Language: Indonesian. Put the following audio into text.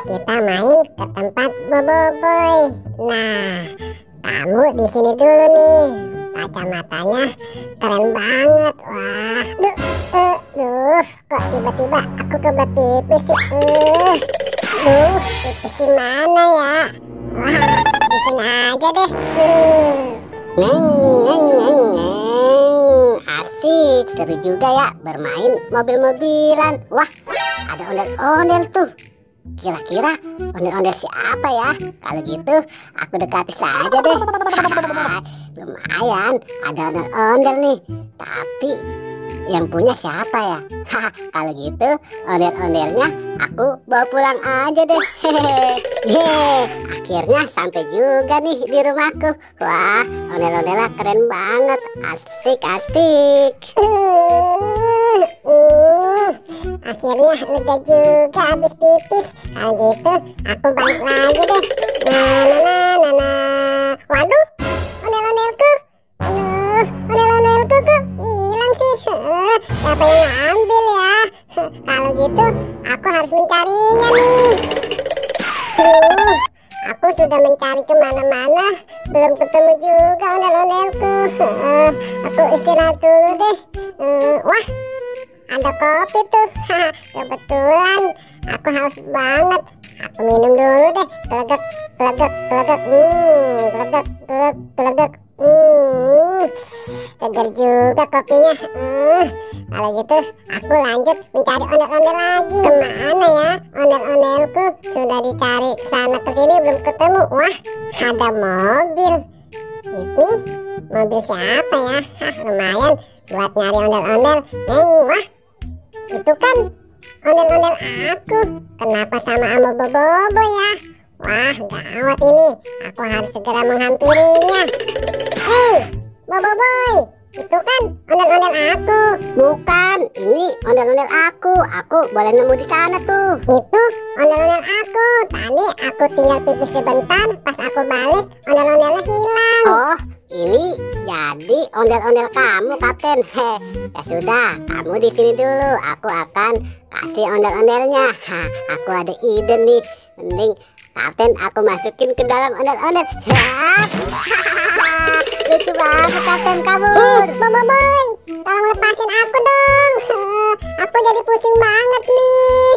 Kita main ke tempat Boboiboy. Nah, kamu di sini dulu nih. Kacamatanya keren banget. Wah, kok tiba-tiba aku kebelet pipis sih. Pipis di mana ya? Wah, di sini aja deh. Asik, seru juga ya bermain mobil-mobilan. Wah, ada ondel-ondel tuh. Kira-kira ondel-ondel siapa ya? Kalau gitu aku dekati saja deh. Lumayan, ada ondel-ondel nih. Tapi yang punya siapa ya? Kalau gitu ondel-ondelnya aku bawa pulang aja deh. Akhirnya sampai juga nih di rumahku. Wah, ondel-ondelnya keren banget. Asik-asik. Akhirnya lega juga habis pipis. Kalau gitu aku balik lagi deh. Waduh, ondel-ondelku. Ondel-ondelku kok hilang sih. Siapa yang ngambil ya? Kalau gitu aku harus mencarinya nih. Aku sudah mencari kemana-mana, belum ketemu juga ondel-ondelku. Aku istirahat dulu deh. Wah, ada kopi tuh. Kebetulan aku haus banget. Aku minum dulu deh. Gelegek, gelegek, gelegek. Gelegek. Segar juga kopinya. Kalau gitu aku lanjut mencari ondel-ondel lagi. Kemana ya ondel-ondelku? Sudah dicari sana kesini belum ketemu. Wah, ada mobil. Ini mobil siapa ya? Lumayan buat nyari ondel-ondel. Wah, itu kan ondel-ondel aku. Kenapa sama Boboiboy ya? Wah, gawat ini. Aku harus segera menghampirinya. Boboiboy, itu kan ondel-ondel aku. Bukan, ini ondel-ondel aku. Aku boleh nemu di sana tuh. Itu ondel-ondel aku. Tadi aku tinggal pipis sebentar, pas aku balik ondel-ondelnya hilang. Oh, ini jadi ondel-ondel kamu, Kapten. Ya sudah, kamu di sini dulu. Aku akan kasih ondel-ondelnya. Aku ada ide nih. Mending Kapten aku masukin ke dalam ondel-ondel. Lucu banget, Kapten, kabur. Boboiboy, tolong lepasin aku dong. Aku jadi pusing banget nih.